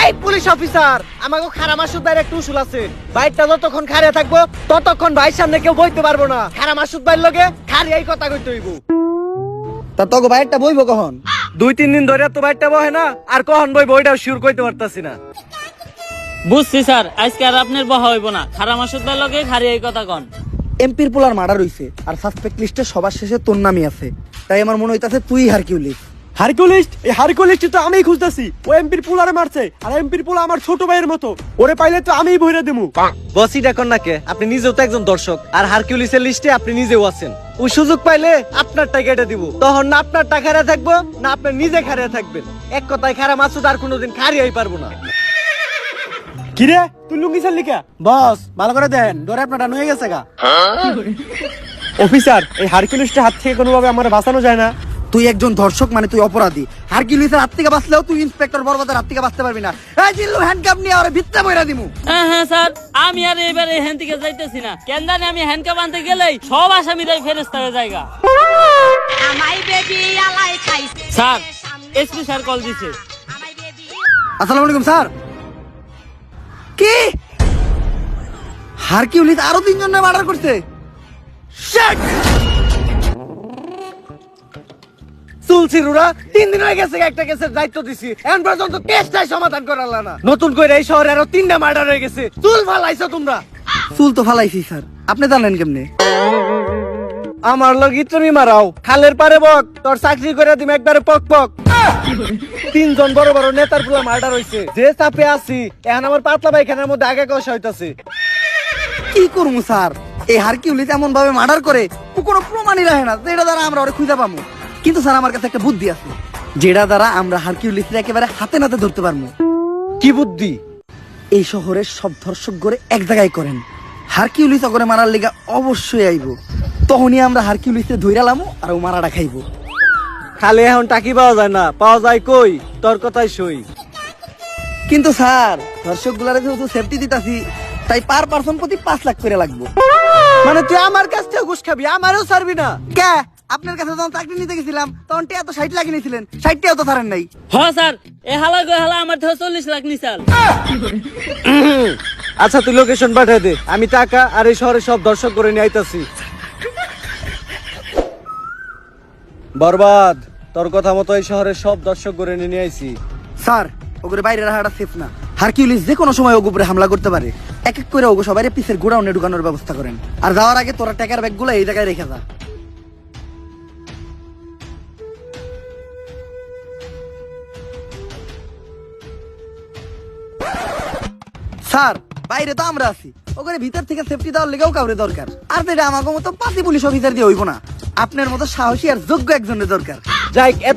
এই police officer, আমাকে খারা মাসুদ ভাইয়ের একটু উসুল আছে। বাইকটা যতক্ষণ খাড়িয়া থাকবো ততক্ষণ ভাইয়ের সামনে কেউ বইতে পারবো না। খারা মাসুদ ভাইয়ের লগে খাড়িয়াই কথা কইতে হইব। তা তোকে বাইকটা বইবো কখন? 2-3 দিন ধরে তো বাইকটা বহে না, আর কখন বইব ওইটাও শিওর কইতে পারতাছি না। বুঝছি স্যার, আজকে আর আপনার বহা হইব না। খারা মাসুদ ভাই লগে খারি এই কথা কন। এমপির পোলার মার্ডার হইছে আর সাসপেক্ট লিস্টে সবার শেষে তোর নামই আছে, তাই আমার মনে হইতাছে তুই হারকিউলিস। হারকুলিস্ট? এই হারকুলিস্ট তো আমিই খুঁজতেছি। ও এমপির পুলারে মারছে, আর এমপির পুলা আমার ছোট ভাইয়ের মতো। ওরে পাইলে তো আমিই ভইরা দেবো। বসই ডাকন নাকে, আপনি নিজেও তো একজন দর্শক, আর হারকিউলিসের লিস্টে আপনি নিজেও আছেন। ওই সুযোগ পাইলে আপনার টাকা এটা দিব, তখন না আপনার টাকা খাড়া থাকবো না আপনি নিজে খাড়া থাকবেন। এক কথায় খারা মাসুদ আর কোনোদিন খাড়িয়াই পারবো না। কিরে তুই লুঙ্গি চাল লিখা? বস ভালো করে দেন, ডরে আপনার হয়ে গেছে গা। অফিসার, এই হারকুলিস্টের হাত থেকে কোনোভাবে আমার বাঁচানো যায় না? তুই একজন ধর্ষক মানে তুই অপরাধী। হারকিউলিসের হাত থেকে বাঁচলেও তুই ইন্সপেক্টর বরবাদের হাত থেকে বাঁচতে পারবি না। এই জিল্লু হ্যান্ডকাপ নিয়ে ওরে ভিতরে বইরা দিমু। হ্যাঁ স্যার, আমি আর এবারে হ্যান থেকে যাইতেছি না। কেন জানি আমি হ্যান্ডকাপ আনতে গেলেই সব আসামিরাই ফেরেস্তা হয়ে জায়গা। স্যার, এসপি স্যার কল দিছে। আসসালামু আলাইকুম স্যার। কি হারকিউলিস আরো 3 জনের মার্ডার করছে? শিট! চুলছিরুরা 3 দিন হয়ে গেছে একটা কেসের দায়িত্ব দিছি, এখন পর্যন্ত কেসটাই সমাধান করালা না। নতুন করে এই শহরে আরো 3টা মার্ডার হয়ে গেছে। চুল ফালাইছো তোমরা। চুল তো ফালাইছি স্যার, আপনি জানেন কেমনে? আমার লগি তুমি মারাও, খালের পারে বক, তোর চাকরি করে দিম একবারে পক পক। 3 জন বড় বড় নেতার পুলা মার্ডার হইছে। যে চাপে আছি এখন আমার পাতলা পায়খানার মধ্যে আগে কষা হইতাছে। কি করবো স্যার, এই হারকিউলিস এমন ভাবে মার্ডার করে ও কোনো প্রমাণই রাখে না যেটা দ্বারা আমরা ওরে খুঁজে পাবো। কিন্তু স্যার আমার কাছে একটা বুদ্ধি আছে, যেটা দ্বারা আমরা হারকিউলিসের একেবারে হাতে নাতে ধরতে পারবো। কি বুদ্ধি? এই শহরের সব ধর্ষক গড়ে এক জায়গায় করেন, হারকিউলিস অগরে মারার লিগা অবশ্যই আইব। তখনই আমরা হারকিউলিসে ধইরালামু আর ও মারাটা খাইবো। খালি এখন টাকি পাওয়া যায় না, পাওয়া যায় কই? তোর কথাই সই। কিন্তু স্যার ধর্ষক গুলারে যেহেতু সেফটি দিতাছি, তাই পার পার্সন প্রতি 5 লাখ করে লাগবো। মানে তুই আমার কাছ থেকে ঘুষ খাবি, আমারও ছাড়বি না? কে আপনার কাছে যখন চাকরি নিতে গেছিলাম তখন টিয়া তো 60 লাখ নিয়েছিলেন, 60 টাও তো ছাড়েন নাই। হ্যাঁ স্যার, এ হালা গো হালা আমার থেকে 40 লাখ নিছাল। আচ্ছা তুই লোকেশন পাঠিয়ে দে, আমি টাকা আর এই শহরে সব দর্শক করে নিয়ে আইতাছি। বরবাদ, তোর কথা মতো এই শহরের সব দর্শক করে নিয়ে আইছি। স্যার ওগুলো বাইরে রাখাটা সেফ না, হারকিউলিস যে কোনো সময় ওগুলো উপরে হামলা করতে পারে। এক এক করে ওগো সবাই পিসের গোডাউনে ঢুকানোর ব্যবস্থা করেন, আর যাওয়ার আগে তোরা টাকার ব্যাগগুলো এই জায়গায় রেখে যা। স্যার বাইরে তো আমরা আছি, ওখানে ভিতর থেকে সেফটি দেওয়ার লেগেও কাউরে দরকার। আর যেটা আমাকে মতো 5 পুলিশ অফিসার দিয়ে হইব না, আপনার মতো সাহসী আর যোগ্য একজনের দরকার। যাই, এত